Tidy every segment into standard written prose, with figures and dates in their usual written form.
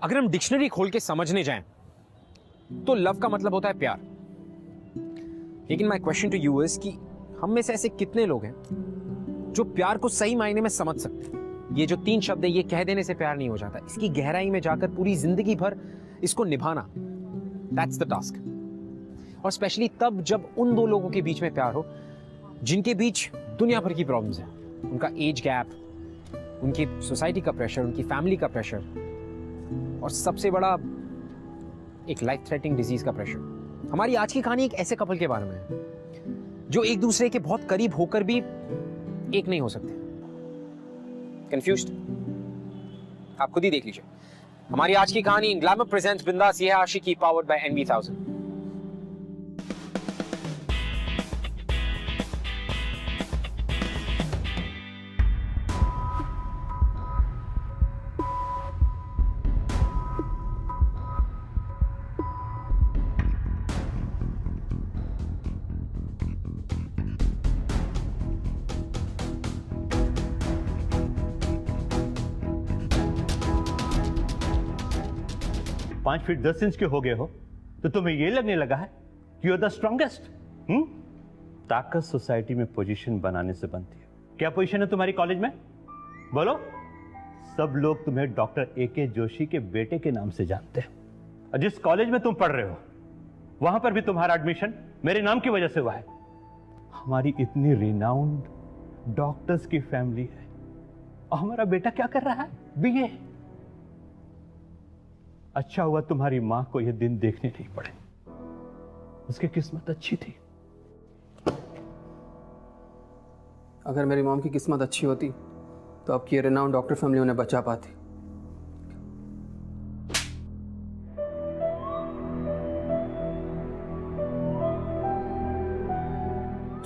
अगर हम डिक्शनरी खोल के समझने जाएं तो लव का मतलब होता है प्यार। लेकिन my question to you is कि हम में से ऐसे कितने लोग हैं जो प्यार को सही मायने में समझ सकते हैं? ये जो 3 शब्द है, ये कह देने से प्यार नहीं हो जाता, इसकी गहराई में जाकर पूरी जिंदगी भर इसको निभाना, दैट्स द टास्क। और स्पेशली तब जब उन 2 लोगों के बीच में प्यार हो जिनके बीच दुनिया भर की प्रॉब्लम्स हैं, उनका एज गैप, उनकी सोसाइटी का प्रेशर, उनकी फैमिली का प्रेशर, और सबसे बड़ा एक लाइफ थ्रेटनिंग डिजीज का प्रेशर। हमारी आज की कहानी एक ऐसे कपल के बारे में है जो एक दूसरे के बहुत करीब होकर भी एक नहीं हो सकते। कंफ्यूज्ड? आप खुद ही देख लीजिए। हमारी आज की कहानी ग्लैमर प्रेजेंट्स बिंदास, ये है आशिकी, पावर्ड बाय NV1000। पांच फीट 10 इंच के हो गए हो तो तुम्हें यह लगने लगा है कि यू आर द स्ट्रॉन्गेस्ट। ताकत सोसाइटी में पोजीशन बनाने से बनती है। क्या पोजीशन है तुम्हारी कॉलेज में? बोलो। सब लोग तुम्हें डॉक्टर AK जोशी के बेटे के नाम से जानते हैं। और जिस कॉलेज में तुम पढ़ रहे हो वहां पर भी तुम्हारा एडमिशन मेरे नाम की वजह से हुआ है। हमारी इतनी रिनाउंड डॉक्टर्स की फैमिली है और हमारा बेटा क्या कर रहा है? BA। अच्छा हुआ तुम्हारी मां को यह दिन देखने नहीं पड़े, उसकी किस्मत अच्छी थी। अगर मेरी मॉम की किस्मत अच्छी होती तो आपकी रिनाउंड डॉक्टर फैमिली उन्हें बचा पाती।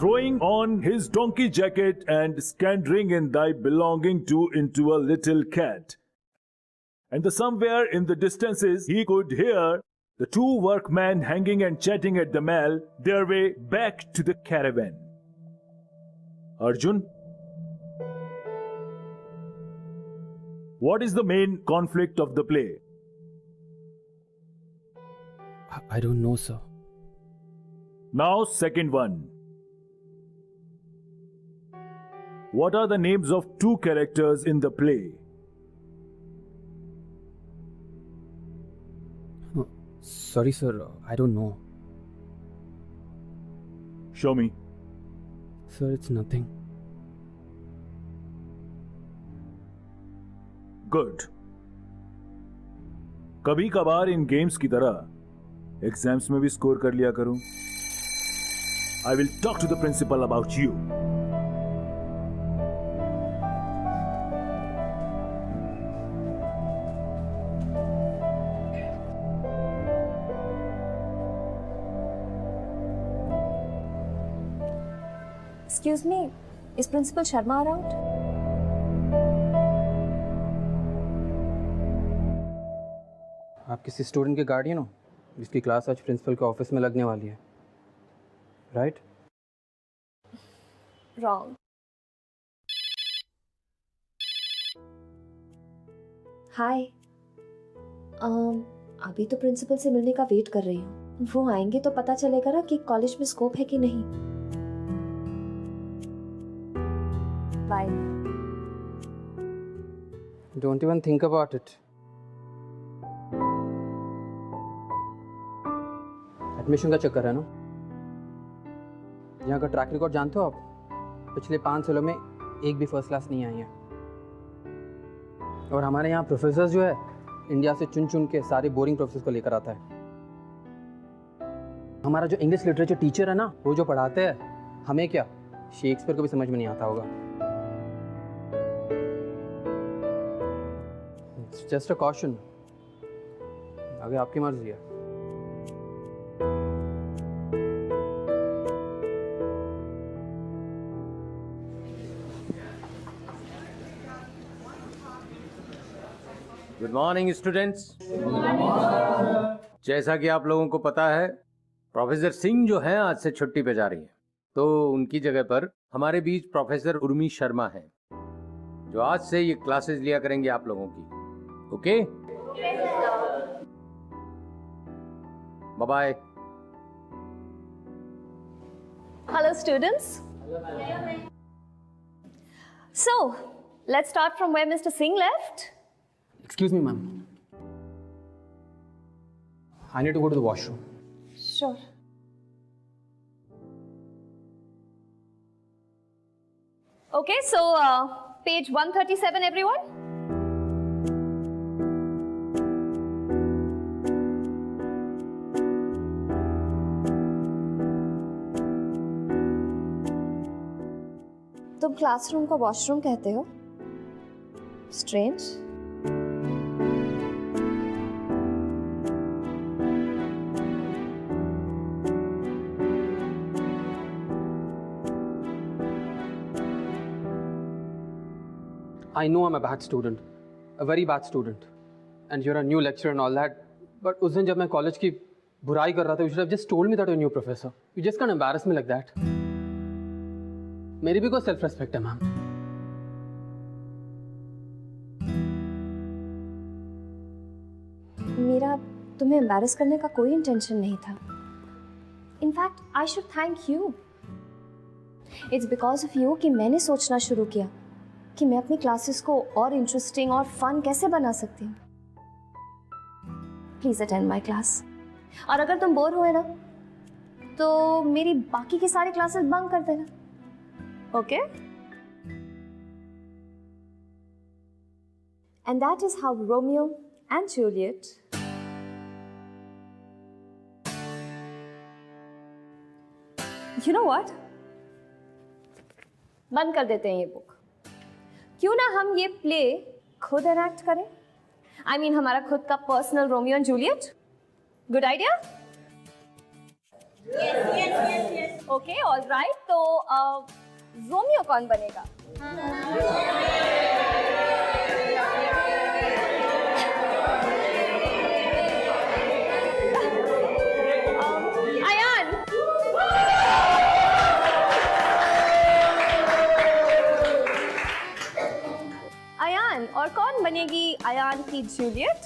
Throwing on his donkey jacket and scattering in thy belonging to into a little cat. And somewhere in the distances he could hear the 2 workmen hanging and chatting at the mill, their way back to the caravan. Arjun, what is the main conflict of the play? I don't know, sir. Now, second one. What are the names of 2 characters in the play? Sorry, sir. I don't know. Show me. Sir, it's nothing. Good. कभी कभार इन games की तरह exams में भी score कर लिया करूं। I will talk to the principal about you. Excuse me, is Principal Sharma around? आप किसी स्टूडेंट के गार्डियन हो जिसकी क्लास आज प्रिंसिपल के ऑफिस में लगने वाली है, राइट? Wrong. Hi. अभी तो प्रिंसिपल से मिलने का वेट कर रही हूँ। वो आएंगे तो पता चलेगा ना कि कॉलेज में स्कोप है कि नहीं। Bye. Don't even think about it. Admission का चक्कर है ना। यहाँ का ट्रैक रिकॉर्ड जानते हो आप? पिछले 5 सालों में एक भी फर्स्ट क्लास नहीं आई है। और हमारे यहाँ प्रोफेसर जो है इंडिया से चुन चुन के सारे बोरिंग प्रोफेसर को लेकर आता है। हमारा जो इंग्लिश लिटरेचर टीचर है ना, वो जो पढ़ाते हैं, हमें क्या शेक्सपियर को भी समझ में नहीं आता होगा। जस्ट अ कॉशन, आगे आपकी मर्जी है। Good morning students. जैसा कि आप लोगों को पता है, प्रोफेसर सिंह जो हैं आज से छुट्टी पे जा रही हैं, तो उनकी जगह पर हमारे बीच प्रोफेसर उर्मी शर्मा हैं, जो आज से ये क्लासेस लिया करेंगे आप लोगों की। Okay? Bye bye. Hello, students. So, let's start from where Mr. Singh left. Excuse me, ma'am. I need to go to the washroom. Sure. Okay, so page 137, everyone. तुम क्लासरूम को वॉशरूम कहते हो? Strange. I know I'm a bad student, a very bad student, and you're a new lecturer and all that. But उस दिन जब मैं college की बुराई कर रहा था, you should have just told me that you're a new professor. You just can't embarrass me like that. मेरी भी कोई सेल्फ रेस्पेक्ट है मैम। मेरा तुम्हें एम्बैरस करने का कोई इंटेंशन नहीं था। In fact I should thank you. It's because of you कि मैंने सोचना शुरू किया कि मैं अपनी क्लासेस को और इंटरेस्टिंग और फन कैसे बना सकती हूँ। Please attend my class. और अगर तुम बोर हुए ना तो मेरी बाकी की सारी क्लासेस बंक कर देना। Okay? And that is how Romeo and Juliet You know what? बंद कर देते हैं ये बुक। क्यों ना हम ये प्ले खुद एनैक्ट करें? I mean, हमारा खुद का personal Romeo and Juliet. Good idea? Yes. Okay, all right. तो रोमियो कौन बनेगा? अयान। अयान। और कौन बनेगी अयान की जूलियट?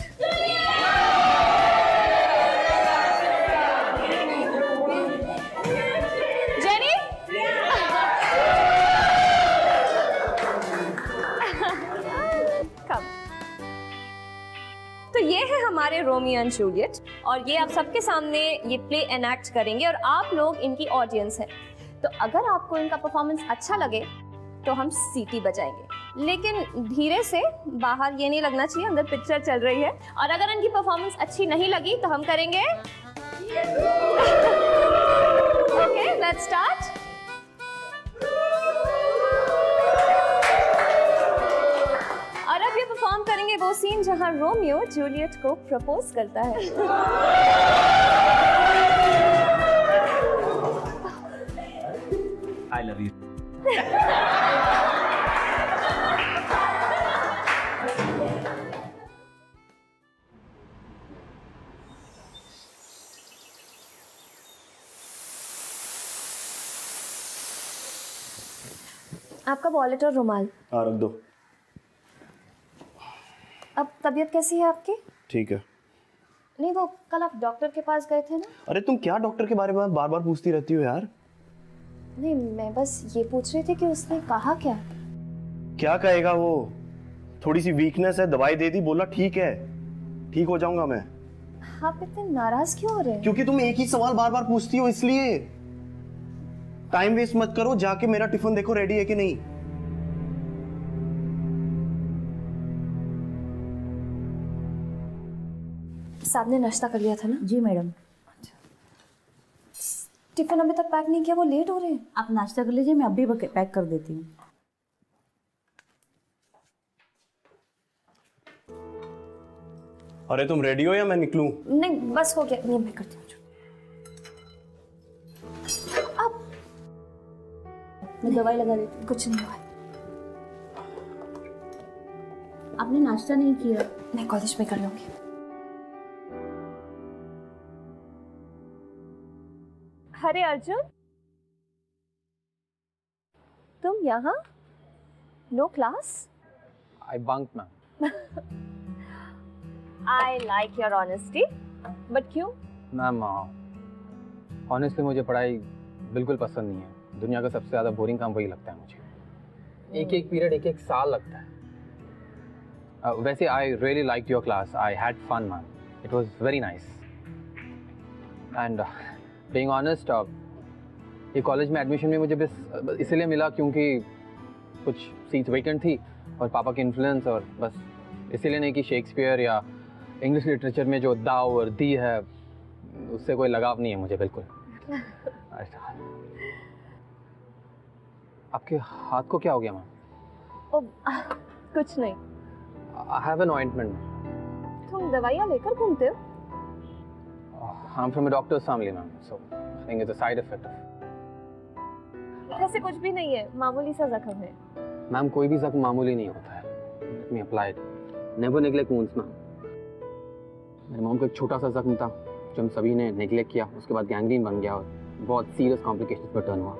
जेनी? कम। तो ये है हमारे रोमियो एंड जूलियट, और ये आप सबके सामने ये प्ले एनैक्ट करेंगे और आप लोग इनकी ऑडियंस हैं। तो अगर आपको इनका परफॉर्मेंस अच्छा लगे तो हम सीटी बजाएंगे, लेकिन धीरे से, बाहर ये नहीं लगना चाहिए अंदर पिक्चर चल रही है। और अगर इनकी परफॉर्मेंस अच्छी नहीं लगी तो हम करेंगे ओके, लेट्स स्टार्ट। और अब ये परफॉर्म करेंगे वो सीन जहां रोमियो जूलियट को प्रपोज करता है। I love you. आपका वॉलेट और रुमाल। हाँ, रख दो। अब तबीयत कैसी है आपकी? ठीक है। नहीं, वो कल आप डॉक्टर के पास गए थे ना? अरे तुम क्या डॉक्टर के बारे में बार बार पूछती रहती हो यार? नहीं, मैं बस ये पूछ रही थी कि उसने कहा क्या? क्या कहेगा वो? थोड़ी सी वीकनेस है, दवाई दे दी, बोला ठीक है, ठीक हो जाऊंगा मैं। आप इतने नाराज क्यों हो रहे हैं? क्योंकि तुम एक ही सवाल बार बार पूछती हो, इसलिए। टाइम वेस्ट मत करो, जाके मेरा टिफिन देखो रेडी है कि नहीं। साहब ने नाश्ता कर लिया था ना? जी मैडम। टिफिन अभी तक पैक नहीं किया, वो लेट हो रहे हैं। आप नाश्ता कर लीजिए, मैं अभी पैक कर देती हूँ। अरे तुम रेडी हो या मैं निकलूं? नहीं, बस हो गया, ये मैं करती हूँ। अब मैं दवाई लगा देती हूँ। कुछ नहीं हुआ। आपने नाश्ता नहीं किया? मैं कॉलेज में कर लूंगी। अरे अर्जुन, तुम यहाँ? No class? I bunked, ma'am. I like your honesty, but क्यों? मैम ऑनेस्टली मुझे पढ़ाई बिल्कुल पसंद नहीं है। दुनिया का सबसे ज़्यादा बोरिंग काम वही लगता है मुझे। एक एक पीरियड एक एक साल लगता है। वैसे I really like your class, I had fun ma'am, it was very nice. And being honest ये कॉलेज में एडमिशन भी मुझे बस इसलिए मिला क्योंकि कुछ सीट्स वेकेंट थी और पापा के इन्फ्लुएंस, और बस इसीलिए नहीं कि शेक्सपियर या इंग्लिश लिटरेचर में जो दाव और दी है उससे कोई लगाव नहीं है मुझे बिल्कुल। आपके हाथ को क्या हो गया मैम? कुछ नहीं। I have an ointment. तुम दवाइयाँ लेकर घूमते हो? I am from a doctor's family ma'am, so I think it's a side effect of. ऐसे कुछ भी नहीं है, मामूली सा जख्म है। मैम कोई भी जख्म मामूली नहीं होता है। Let me apply it. Never neglect wounds ma'am. मेरे मॉम का एक छोटा सा जख्म था जो हम सभी ने नेग्लेक्ट किया, उसके बाद गैंग्रीन बन गया और बहुत सीरियस कॉम्प्लिकेशंस पर टर्न हुआ।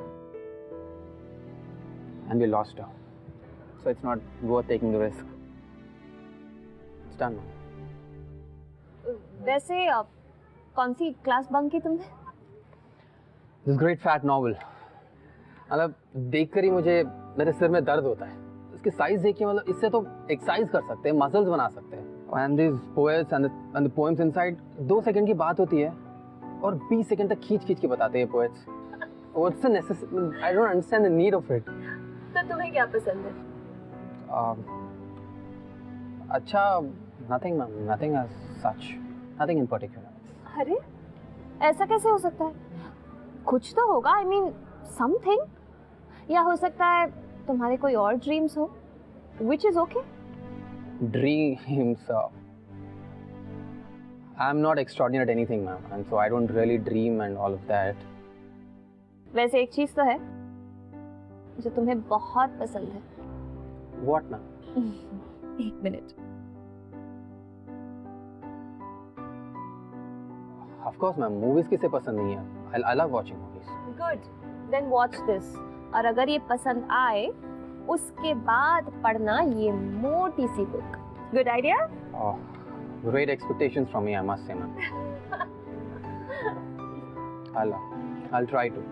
And we lost her, so it's not worth taking the risk. It's done ma'am. वैसे कौन सी क्लास बंक की तुमने? This great fat novel. मतलब देखकर ही मुझे मेरे सिर में दर्द होता है। इसकी साइज देखिए, मतलब इससे तो एक्सरसाइज कर सकते हैं, मसल्स बना सकते हैं। And this poets and the poems inside 2 second की बात होती है और 20 सेकंड तक खींच खींच के बताते हैं poets. What's the necessity? I don't understand the need of it. तो तुम्हें क्या पसंद है? अच्छा, nothing ma'am, nothing as such, nothing in particular. अरे ऐसा कैसे हो सकता है? कुछ तो होगा, आई मीन समथिंग। या हो सकता है तुम्हारे कोई और ड्रीम्स हो, which is okay. Dreams. I'm not extraordinary at anything, ma'am, and so I don't really dream and all of that. वैसे एक चीज तो है जो तुम्हें बहुत पसंद है। What, ma'am? एक minute. Of course, ma'am. Movies किसे पसंद नहीं है? I love watching movies. Good. Then watch this. और अगर ये पसंद आए उसके बाद पढ़ना ये मोटी सी book. Good idea? Oh, great expectations from me, I must say, ma'am. I'll try to.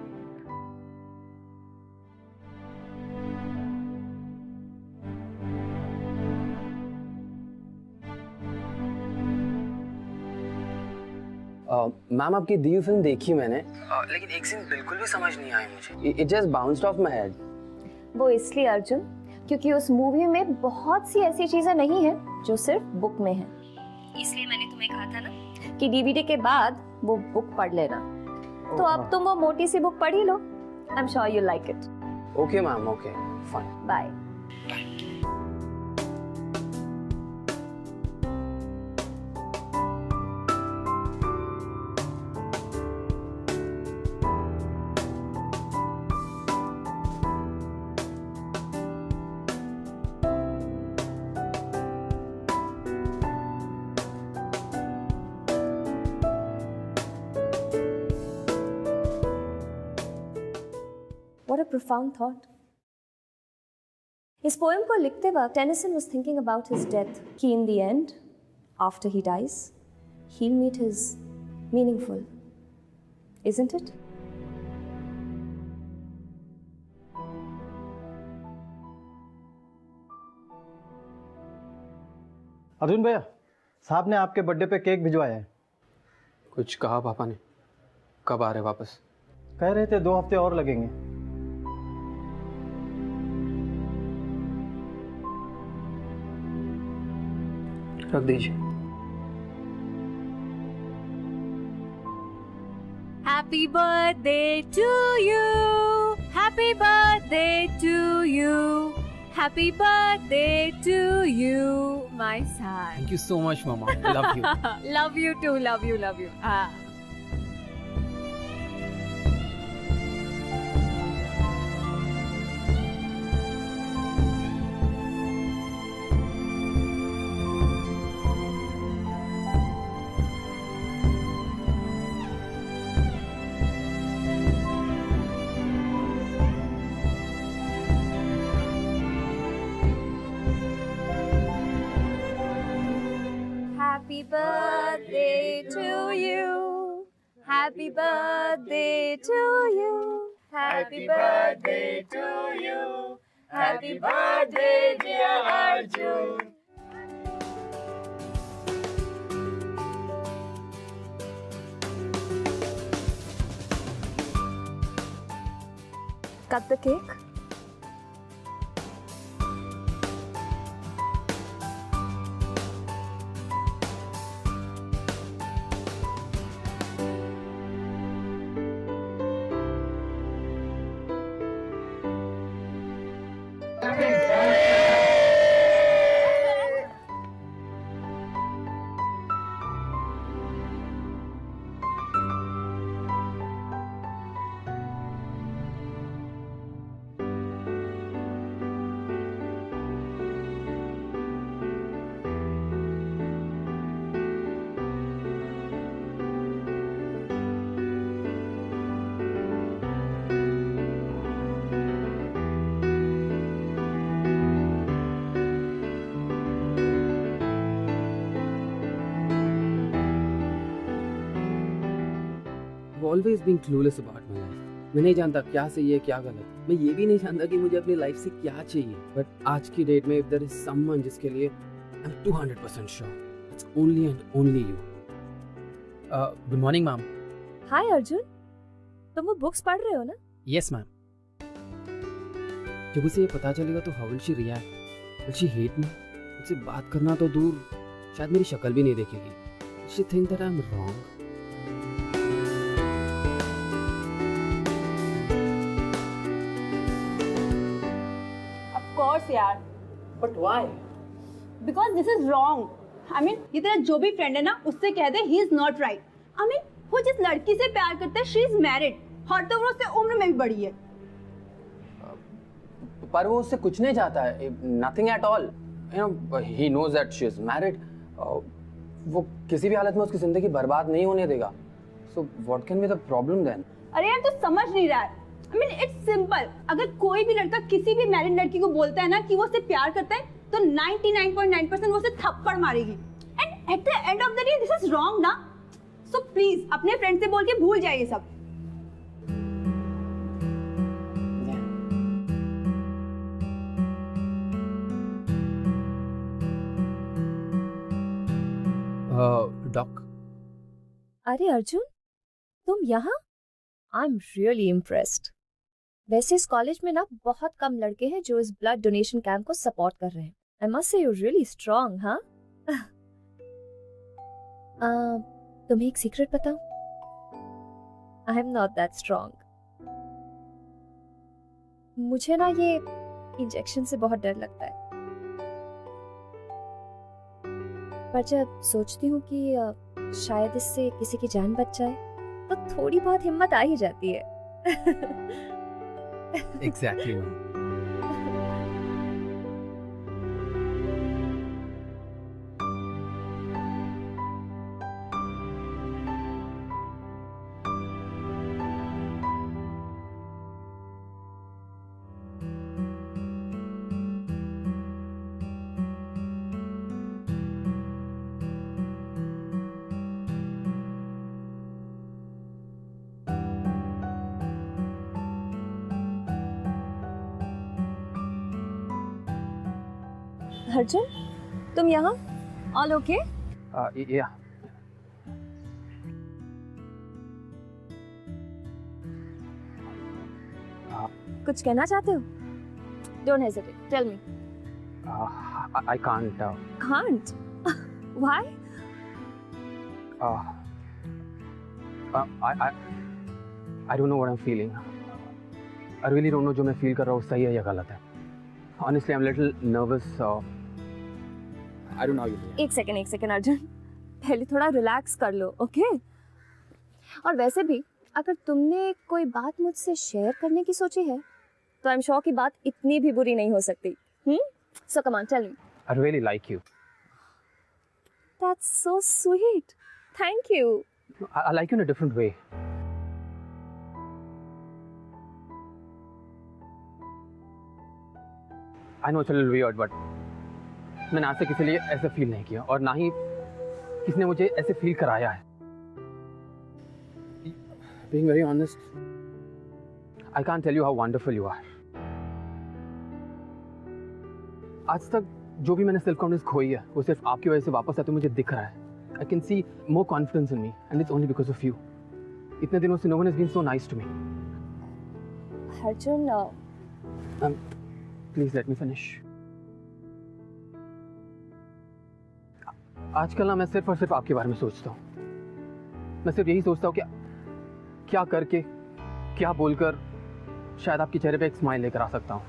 Ma'am आपकी दी हुई फिल्म देखी मैंने, लेकिन एक सीन बिल्कुल भी समझ नहीं आया मुझे। It just bounced off my head. वो इसलिए अर्जुन क्योंकि उस मूवी में बहुत सी ऐसी चीजें नहीं हैं जो सिर्फ बुक में हैं। इसलिए मैंने तुम्हें कहा था ना कि डीवीडी के बाद वो बुक पढ़ लेना। तो अब तुम वो मोटी सी बुक पढ़ ही लो। I am sure you like it. Okay, ma'am. Okay, fine. Bye. What a profound thought. इस पोएम को लिखते वक्त Tennyson was thinking about his death. कि in the end, after he dies, he'll meet his meaningful. Isn't it? Arjun भैया, साहब ने आपके birthday पे केक भिजवाया है। कुछ कहा पापा ने? कब आ रहे वापस? कह रहे थे 2 हफ्ते और लगेंगे। रख दीजिए। Happy birthday to you. Happy birthday to you. Happy birthday to you, my son. Thank you so much, Mama. Love you. Love you too. Love you. Love you. Happy birthday to you. Happy birthday to you. Happy birthday to you. Happy birthday, dear Arjun. Cut the cake. Always been clueless about my life. मैं नहीं जानता क्या सही है क्या गलत. मैं ये भी नहीं जानता कि मुझे अपनी लाइफ से क्या चाहिए. But आज की डेट में if there is someone जिसके लिए I'm 200% sure it's only and only you. Good morning, ma'am. Hi Arjun, तुम वो बुक्स पढ़ रहे हो ना? Yes, ma'am. जब उसे ये पता चलेगा तो how will she react? Will she hate me? मुझसे बात करना तो दूर, शायद मेरी शक्ल भी नहीं देखेगी. Will she think that I'm wrong? यार. But why? Because this is wrong. I mean, ये तेरा जो भी फ्रेंड है ना, उससे कह दे he is not right. I mean, वो जिस लड़की से प्यार करता है, she is married. और तो वो उससे उम्र में भी बड़ी है. पर वो उससे कुछ नहीं चाहता है. Nothing at all. You know, he knows that she is married. वो किसी भी हालत में उसकी जिंदगी बर्बाद नहीं होने देगा. So what can be the problem then? अरे यार, तू समझ नहीं रहा है. I mean, it's simple. अगर कोई भी लड़का किसी भी मैरिड लड़की को बोलता है ना कि वो उससे प्यार करता है, तो 99.9% वो उसे थप्पड़ मारेगी. And at the end of the day, this is wrong ना. So please, अपने फ्रेंड से बोल के भूल जाइए सब. डॉक. अरे अर्जुन, तुम यहाँ? I'm really impressed. वैसे इस कॉलेज में ना बहुत कम लड़के हैं जो इस ब्लड डोनेशन कैंप को सपोर्ट कर रहे हैं. I must say you're really strong, हाँ? तुम्हें एक सीक्रेट बताऊं? I'm not that strong. मुझे ना ये इंजेक्शन से बहुत डर लगता है. पर जब सोचती हूँ कि शायद इससे किसी की जान बच जाए, तो थोड़ी बहुत हिम्मत आ ही जाती है. Exactly, ma'am. अर्जुन, तुम यहाँ? All okay? Yeah. कुछ कहना चाहते हो? Don't hesitate. Tell me. I can't. Can't? Why? I don't know what I'm feeling. I really don't know जो मैं feel कर रहा हूँ सही है या गलत है. Honestly, I'm a little nervous. I don't know how you feel. एक सेकंड अर्जुन, पहले थोड़ा रिलैक्स कर लो, ओके? और वैसे भी अगर तुमने कोई बात मुझसे शेयर करने की सोची है, तो आई एम श्योर कि बात इतनी भी बुरी नहीं हो सकती. So come on, tell me. I really like you. That's so sweet. Thank you. I like you in a different way. I know it's a little weird, but मैंने आज तक किसी लिए ऐसे फील नहीं किया और ना ही किसने मुझे ऐसे फील कराया है. Being very honest, I can't tell you how wonderful you are. आज तक जो भी मैंने सेल्फ कॉन्फिडेंस खोई है वो सिर्फ आपकी वजह से वापस आते मुझे दिख रहा है. I can see more confidence in me and it's only because of you. इतने दिनों से no one has been so nice to me. Arjun, please let me finish. आजकल ना मैं सिर्फ और सिर्फ आपके बारे में सोचता हूँ. मैं सिर्फ यही सोचता हूँ कि क्या करके, क्या बोलकर शायद आपके चेहरे पे एक स्माइल लेकर आ सकता हूँ.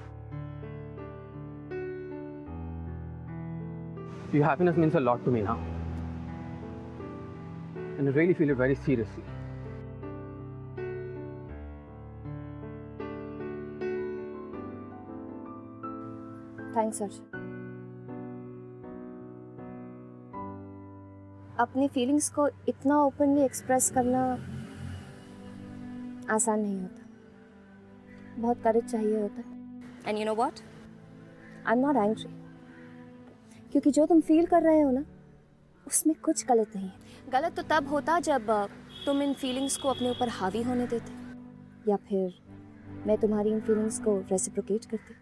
Your happiness means a lot to me now. And I really feel it very seriously. Thanks Arjun. अपनी फीलिंग्स को इतना ओपनली एक्सप्रेस करना आसान नहीं होता. बहुत करेज चाहिए होता है. And you know what, I am not angry, क्योंकि जो तुम फील कर रहे हो ना उसमें कुछ गलत नहीं है. गलत तो तब होता जब तुम इन फीलिंग्स को अपने ऊपर हावी होने देते, या फिर मैं तुम्हारी इन फीलिंग्स को रेसिप्रोकेट करती.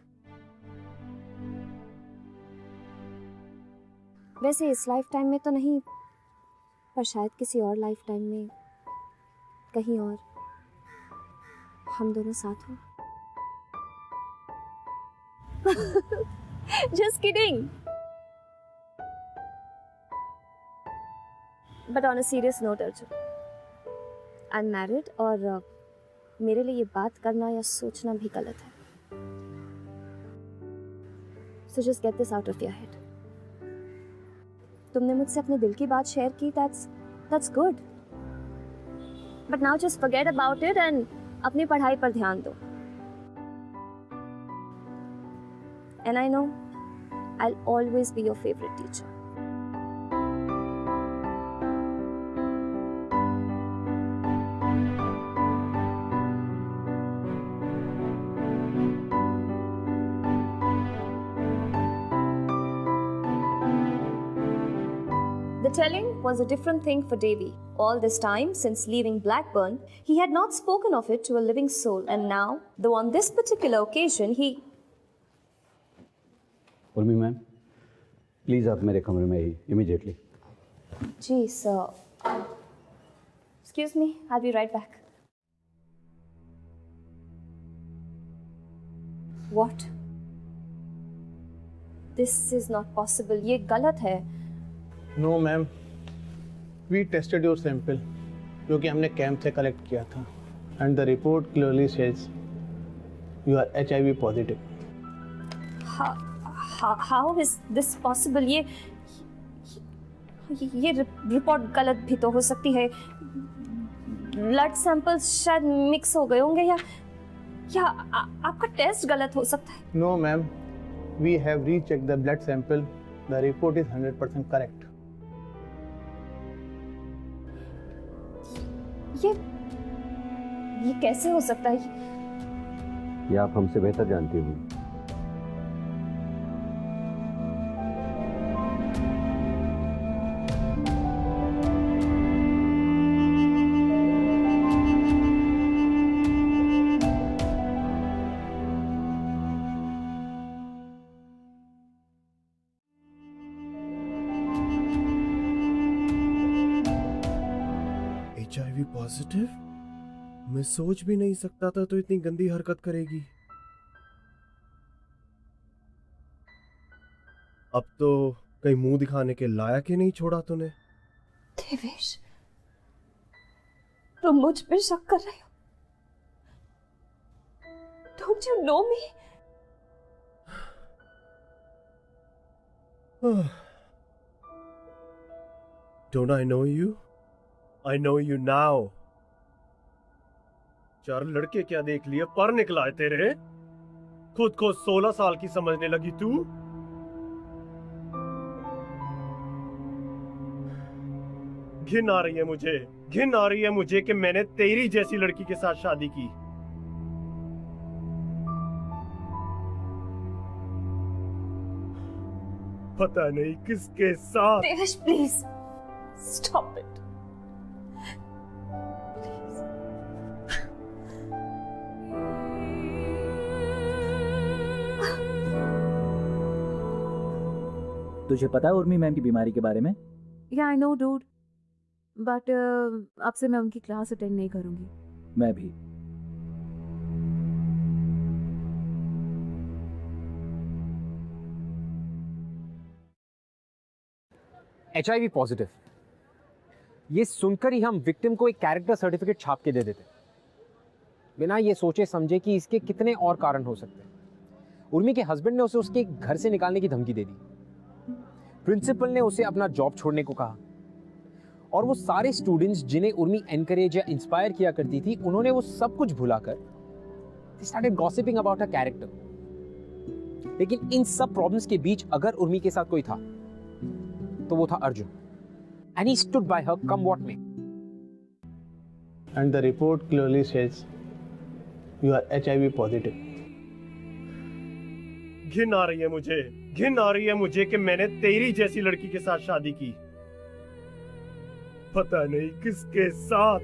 वैसे इस लाइफ टाइम में तो नहीं, पर शायद किसी और लाइफ टाइम में कहीं और हम दोनों साथ हों. Just kidding. But on a serious note Arjun, I am married और मेरे लिए ये बात करना या सोचना भी गलत है. So just get this out of your head. तुमने मुझसे अपने दिल की बात शेयर की, that's good. But now just forget about it and अपनी पढ़ाई पर ध्यान दो. And I know I'll always be your favorite teacher. The telling was a different thing for Davy. All this time, since leaving Blackburn, he had not spoken of it to a living soul. And now, though on this particular occasion, he... Urmi ma'am, please आप मेरे कमरे में ही immediately. Ji sir. Excuse me, I'll be right back. What? This is not possible. ये गलत है. No ma'am, we tested your sample जो कि हमने कैंप से कलेक्ट किया था, and the report clearly says you are HIV positive. How is this possible? ये रिपोर्ट गलत भी तो हो सकती है. ब्लड सैंपल्स शायद मिक्स हो गए होंगे, या आपका टेस्ट गलत हो सकता है. No ma'am, we have rechecked the blood sample. The report is 100% correct. ये कैसे हो सकता है? ये आप हमसे बेहतर जानती होंगी. HIV positive? मैं सोच भी नहीं सकता था तो इतनी गंदी हरकत करेगी. अब तो कहीं मुंह दिखाने के लायक ही नहीं छोड़ा तूने. देवेश, तुम मुझ पे शक कर रहे हो? Don't you know me? Don't I know you? I know you now. 4 लड़के क्या देख लिए, पर निकला है तेरे. खुद को 16 साल की समझने लगी तू. घिन आ रही है मुझे, घिन आ रही है मुझे कि मैंने तेरी जैसी लड़की के साथ शादी की. पता नहीं किसके साथ. Devesh, please stop it. तुझे पता है उर्मी मैम की बीमारी के बारे में? या आई नो डूड, बट अब से मैं उनकी क्लास अटेंड नहीं करूंगी। मैं भी। HIV पॉजिटिव, ये सुनकर ही हम विक्टिम को एक कैरेक्टर सर्टिफिकेट छाप के दे देते, बिना ये सोचे समझे कि इसके कितने और कारण हो सकते हैं। उर्मी के हस्बैंड ने उसे उसके घर से निकालने की धमकी दे दी, प्रिंसिपल ने उसे अपना जॉब छोड़ने को कहा, और वो सारे स्टूडेंट्स जिन्हें उर्मी एनकरेज या इंस्पायर किया करती थी, उन्होंने वो सब कुछ भुलाकर they started gossiping about her character। लेकिन इन सब प्रॉब्लम्स के बीच अगर उर्मी के साथ कोई था तो वो था Arjun, and he stood by her come what may। And the report clearly says you are HIV positive। घिन आ रही है मुझे कि मैंने तेरी जैसी लड़की के साथ शादी की, पता नहीं किसके साथ।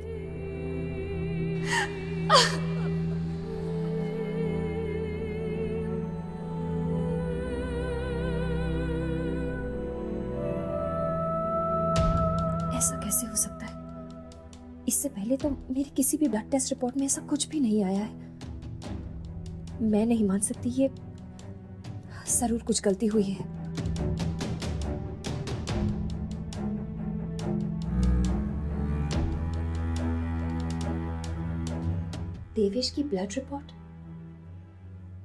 ऐसा कैसे हो सकता है? इससे पहले तो मेरी किसी भी ब्लड टेस्ट रिपोर्ट में ऐसा कुछ भी नहीं आया है। मैं नहीं मान सकती, ये जरूर कुछ गलती हुई है। देवेश की ब्लड रिपोर्ट?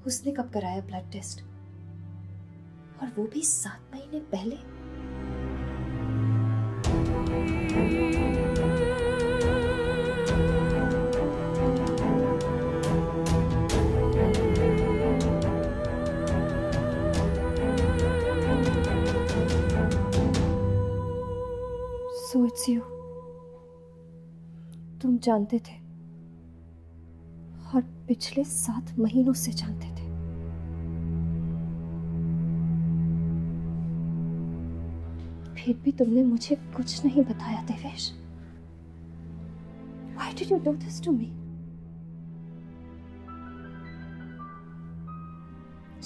उसने कब कराया ब्लड टेस्ट? और वो भी 7 महीने पहले? So it's you। तुम जानते थे और पिछले 7 महीनों से जानते थे। फिर भी तुमने मुझे कुछ नहीं बताया Devesh. Why did you do this to me?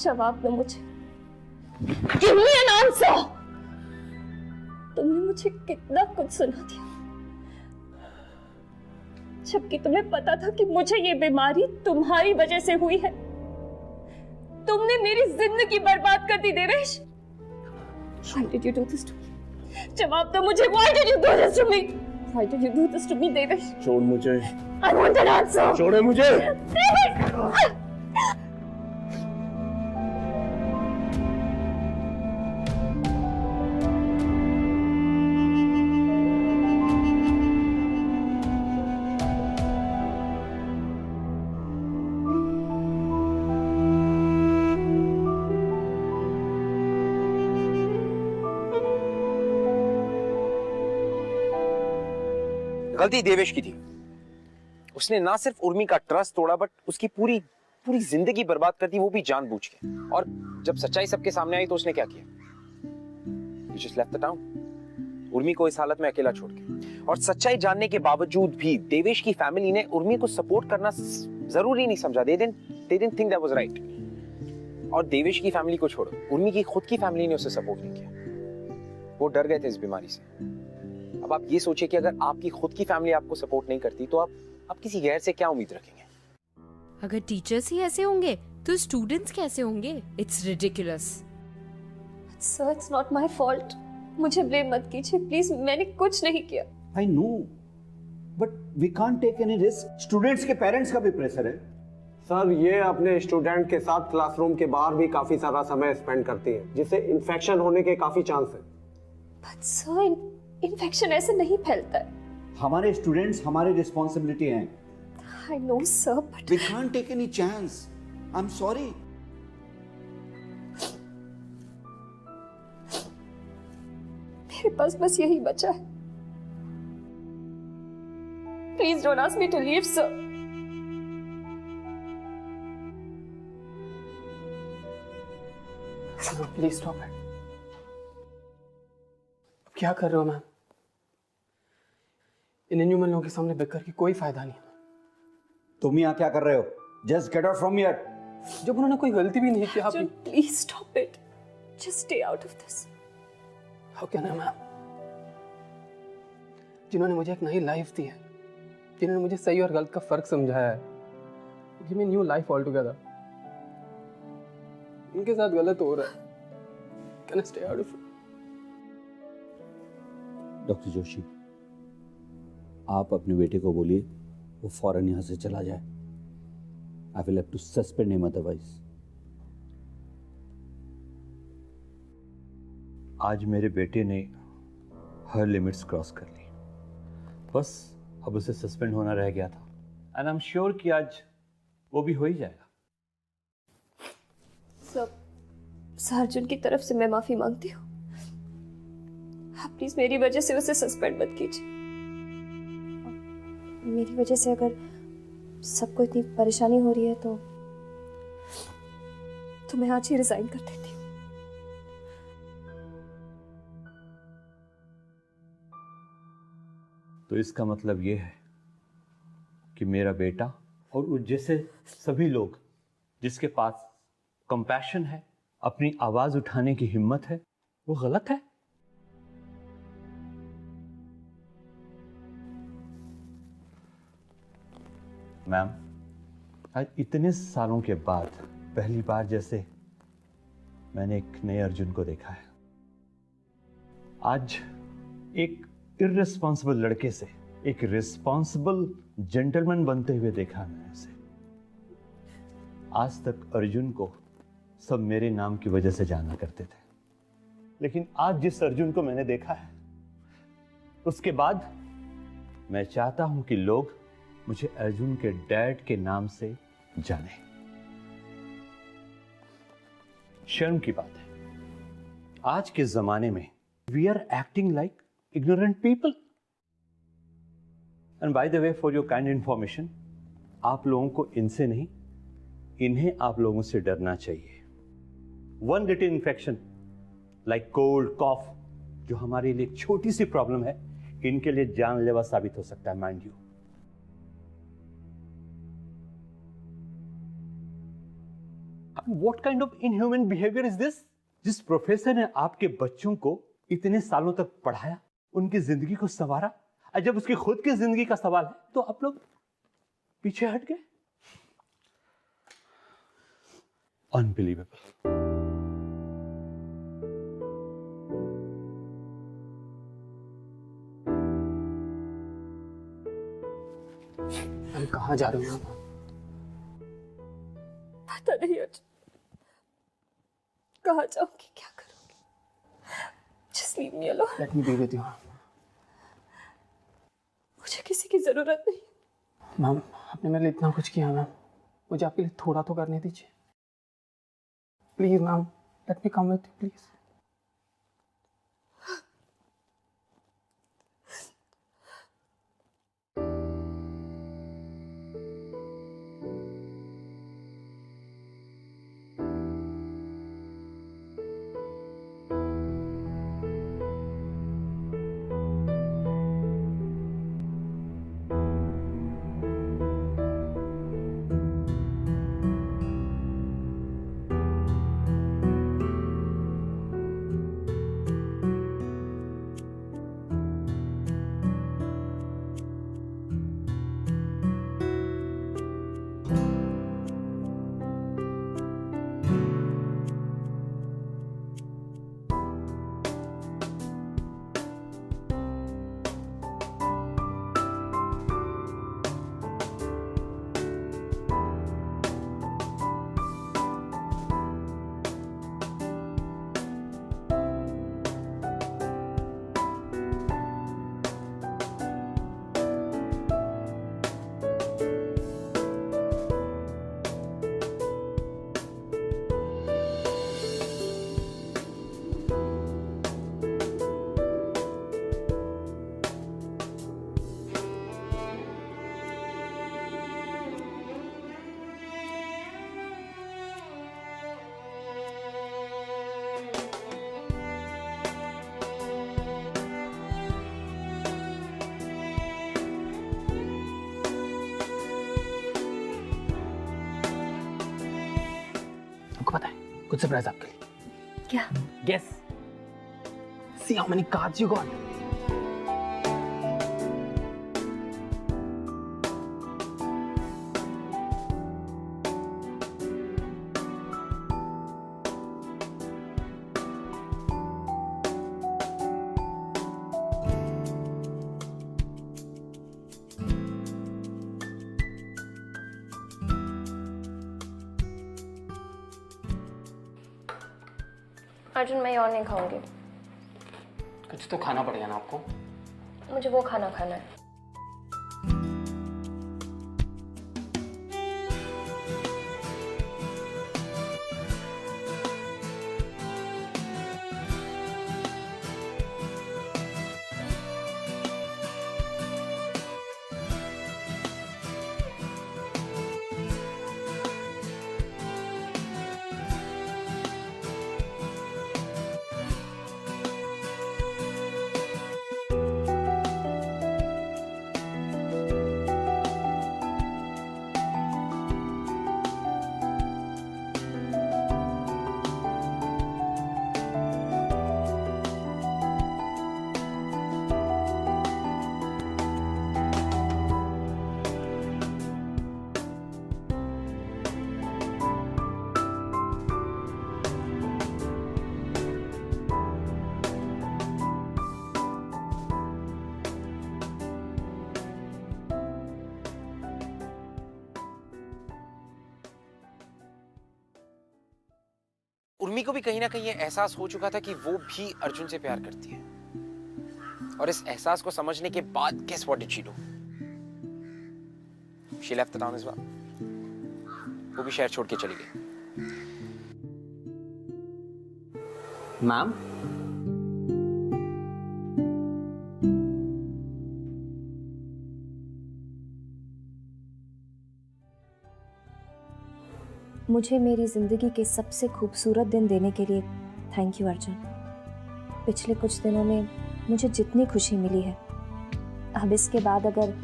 जवाब दो मुझे। Give me an answer। तुमने मुझे कितना कुछ सुना दिया, जबकि तुम्हें पता था कि मुझे ये बीमारी तुम्हारी वजह से हुई है। तुमने मेरी जिंदगी बर्बाद कर दी Devesh. Why did you do this to me? जवाब दो मुझे। Why did you do this to me? Why did you do this to me, Devesh? छोड़ मुझे। I want an answer। छोड़े मुझे। देवेश! गलती देवेश की थी। उसने ना सिर्फ उर्मी का ट्रस्ट तोड़ा, बट उसकी पूरी जिंदगी बर्बाद कर दी, वो भी जानबूझ के। और जब सच्चाई सबके सामने आई तो उसने क्या किया? He just left the town। Urmi को इस हालत में अकेला छोड़ के। और सच्चाई जानने के बावजूद भी देवेश की फैमिली ने उर्मी को सपोर्ट करना जरूरी नहीं समझा। They didn't think that was right। और देवेश की फैमिली को छोड़ो, उर्मी की खुद की फैमिली ने उसे सपोर्ट नहीं किया। वो डर गए थे इस बीमारी से। अब आप ये सोचिए कि अगर आपकी खुद की फैमिली आपको सपोर्ट नहीं करती तो आप किसी गैर से क्या उम्मीद रखेंगे? अगर टीचर्स ही ऐसे होंगे तो स्टूडेंट्स कैसे होंगे? It's ridiculous. Sir, it's not my fault. मुझे ब्लेम मत कीजिए प्लीज, मैंने कुछ नहीं किया। I know, but we can't take any risk. Students के पेरेंट्स का भी प्रेशर है। सर, ये अपने स्टूडेंट के साथ क्लासरूम के बाहर भी काफी सारा समय स्पेंड करती है, जिससे इन्फेक्शन होने के काफी चांस है। बट सर, इन्फेक्शन ऐसे नहीं फैलता है। हमारे स्टूडेंट्स हमारी रिस्पॉन्सिबिलिटी हैं। I know, sir, but we can't take any chance। I'm sorry। मेरे पास बस यही बचा है। Please don't ask me to leave, sir। Please stop it। क्या कर रहे हो मैम? इन इन्यूमन लोगों के सामने बिकर के कोई फायदा नहीं है। तुम यहाँ क्या कर रहे हो? Just get out from here। जब उन्होंने कोई गलती भी नहीं की। आप Please stop it। Just stay out of this। How can I ma'am? जिन्होंने मुझे एक नई लाइफ दी है, जिन्होंने मुझे सही और गलत का फर्क समझाया है, give me new life all together, उनके साथ गलत हो रहा है। Can I stay out of it? Doctor Joshi, आप अपने बेटे को बोलिए वो फौरन यहाँ से चला जाए। I will have to suspend him otherwise. आज मेरे बेटे ने हर लिमिट्स क्रॉस कर ली, बस अब उसे सस्पेंड होना रह गया था, एंड आई एम श्योर कि आज वो भी हो ही जाएगा। सर अर्जुन की तरफ से मैं माफी मांगती हूँ। आप प्लीज मेरी वजह से उसे सस्पेंड मत कीजिए। मेरी वजह से अगर सबको इतनी परेशानी हो रही है तो मैं आज ही रिजाइन कर देती हूँ। तो इसका मतलब ये है कि मेरा बेटा और उस जैसे सभी लोग जिसके पास कंपैशन है, अपनी आवाज उठाने की हिम्मत है, वो गलत है। मैम, आज इतने सालों के बाद पहली बार जैसे मैंने एक नए अर्जुन को देखा है। आज एक इर्रेस्पॉन्सिबल लड़के से एक रिस्पॉन्सिबल जेंटलमैन बनते हुए देखा मैंने उसे। आज तक अर्जुन को सब मेरे नाम की वजह से जाना करते थे, लेकिन आज जिस अर्जुन को मैंने देखा है, उसके बाद मैं चाहता हूं कि लोग मुझे अर्जुन के डैड के नाम से जाने। शर्म की बात है, आज के जमाने में we are acting like ignorant people. And by the way, for your kind information, आप लोगों को इनसे नहीं, इन्हें आप लोगों से डरना चाहिए। One little infection, like cold, cough, जो हमारे लिए एक छोटी सी प्रॉब्लम है, इनके लिए जानलेवा साबित हो सकता है, mind you. What kind of inhuman behavior is this? जिस प्रोफेसर ने आपके बच्चों को इतने सालों तक पढ़ाया, उनकी जिंदगी को संवारा, और जब उसकी खुद की जिंदगी का सवाल है तो आप लोग पीछे हट गए। अनबिलीवेबल। हम कहाँ जा रहे हो? पता नहीं अर्जुन, कहाँ जाऊंगी, क्या करूंगी। Just leave me alone. Let me be with you. मुझे किसी की जरूरत नहीं। मैम, आपने मेरे लिए इतना कुछ किया मैम, मुझे आपके लिए थोड़ा तो करने दीजिए। Please ma'am, let me come with you please. आपको पता है कुछ सरप्राइज आपके लिए। क्या? Guess. See how many cards you got. Arjun, मैं और नहीं खाऊंगी। कुछ तो खाना पड़ेगा ना आपको। मुझे वो खाना खाना है। उर्मी को भी कहीं ना कहीं ये एहसास हो चुका था कि वो भी अर्जुन से प्यार करती है, और इस एहसास को समझने के बाद guess what did she do? She left the town as well. वो भी शहर छोड़ के चली गई। मैम, मुझे मेरी ज़िंदगी के सबसे खूबसूरत दिन देने के लिए थैंक यू अर्जुन। पिछले कुछ दिनों में मुझे जितनी खुशी मिली है, अब इसके बाद अगर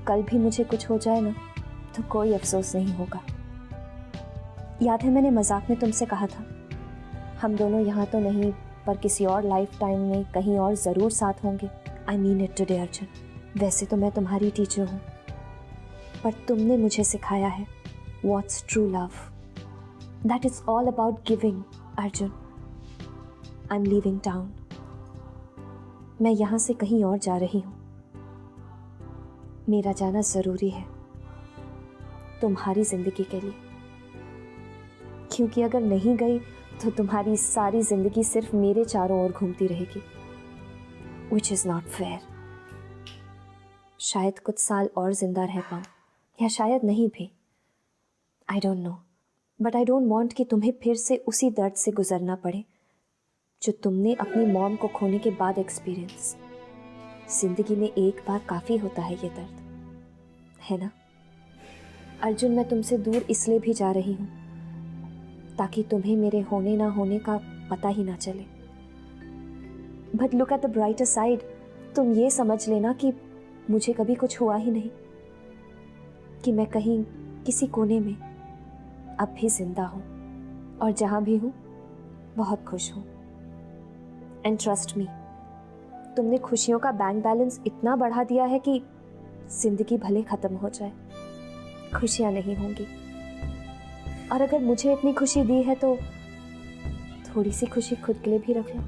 कल भी मुझे कुछ हो जाए ना, तो कोई अफसोस नहीं होगा। याद है मैंने मजाक में तुमसे कहा था, हम दोनों यहाँ तो नहीं पर किसी और लाइफ टाइम में कहीं और ज़रूर साथ होंगे। I mean it today Arjun. वैसे तो मैं तुम्हारी टीचर हूँ, पर तुमने मुझे सिखाया है what's true love. That is all about giving, Arjun. I'm leaving town. मैं यहाँ से कहीं और जा रही हूँ। मेरा जाना ज़रूरी है तुम्हारी ज़िंदगी के लिए, क्योंकि अगर नहीं गई तो तुम्हारी सारी ज़िंदगी सिर्फ मेरे चारों ओर घूमती रहेगी, which is not fair. शायद कुछ साल और ज़िंदा रह पाऊँ, या शायद नहीं भी। I don't know. But I don't want कि तुम्हें फिर से उसी दर्द से गुजरना पड़े जो तुमने अपनी मॉम को खोने के बाद एक्सपीरियंस। जिंदगी में एक बार काफ़ी होता है ये दर्द, है ना अर्जुन? मैं तुमसे दूर इसलिए भी जा रही हूँ ताकि तुम्हें मेरे होने ना होने का पता ही ना चले। But look at the brighter side, तुम ये समझ लेना कि मुझे कभी कुछ हुआ ही नहीं, कि मैं कहीं किसी कोने में अब भी जिंदा हूँ, और जहाँ भी हूँ बहुत खुश हूँ। एंड ट्रस्ट मी, तुमने खुशियों का बैंक बैलेंस इतना बढ़ा दिया है कि जिंदगी भले खत्म हो जाए, खुशियाँ नहीं होंगी। और अगर मुझे इतनी खुशी दी है तो थोड़ी सी खुशी खुद के लिए भी रख लो।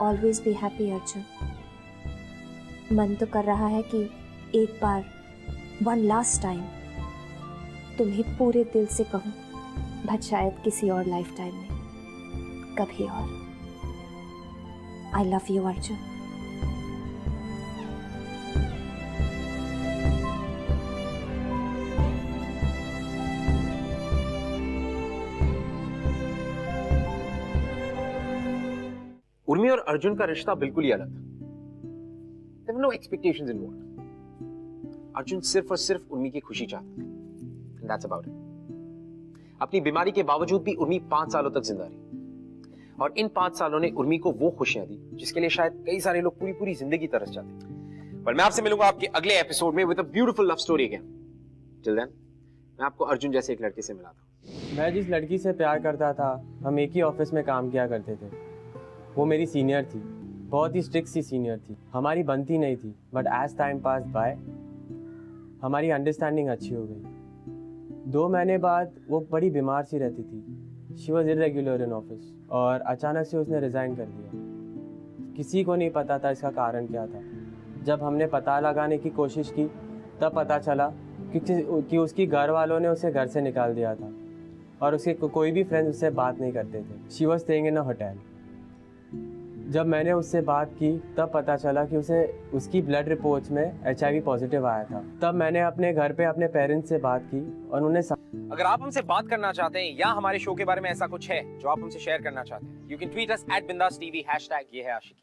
Always be happy Arjun. मन तो कर रहा है कि एक बार, वन लास्ट टाइम तुम्हें पूरे दिल से कहूँ, बट शायद किसी और लाइफ टाइम में, कभी और। I love you Arjun. Urmi और अर्जुन का रिश्ता बिल्कुल ही अलग था। There were no expectations involved. Arjun सिर्फ और सिर्फ उर्मी की खुशी चाहता था। And that's about it. अपनी बीमारी के बावजूद भी उर्मी 5 सालों तक जिंदा रही, और इन 5 सालों ने उर्मी को वो खुशियां दी जिसके लिए शायद कई सारे लोग पूरी पूरी जिंदगी तरस जाते हैं। पर मैं आपसे मिलूंगा आपके अगले एपिसोड में with a beautiful love story again. Till then मैं आपको अर्जुन जैसे एक लड़के से मिलाता हूं। मैं जिस लड़की से प्यार करता था, हम एक ही ऑफिस में काम किया करते थे। वो मेरी सीनियर थी, बहुत ही स्ट्रिक्ट सी सीनियर थी। हमारी बनती नहीं थी, but as time pass by हमारी अंडरस्टैंडिंग अच्छी हो गई। 2 महीने बाद वो बड़ी बीमार सी रहती थी। She was irregular in office और अचानक से उसने रिज़ाइन कर दिया। किसी को नहीं पता था इसका कारण क्या था। जब हमने पता लगाने की कोशिश की तब पता चला कि उसकी घर वालों ने उसे घर से निकाल दिया था और उसके कोई भी फ्रेंड्स उससे बात नहीं करते थे। She was staying in a hotel. जब मैंने उससे बात की तब पता चला कि उसे उसकी ब्लड रिपोर्ट्स में HIV पॉजिटिव आया था। तब मैंने अपने घर पे अपने पेरेंट्स से बात की और उन्हें अगर आप हमसे बात करना चाहते हैं या हमारे शो के बारे में ऐसा कुछ है जो आप हमसे शेयर करना चाहते हैं, you can tweet us @BindasTV #ये है आशिकी।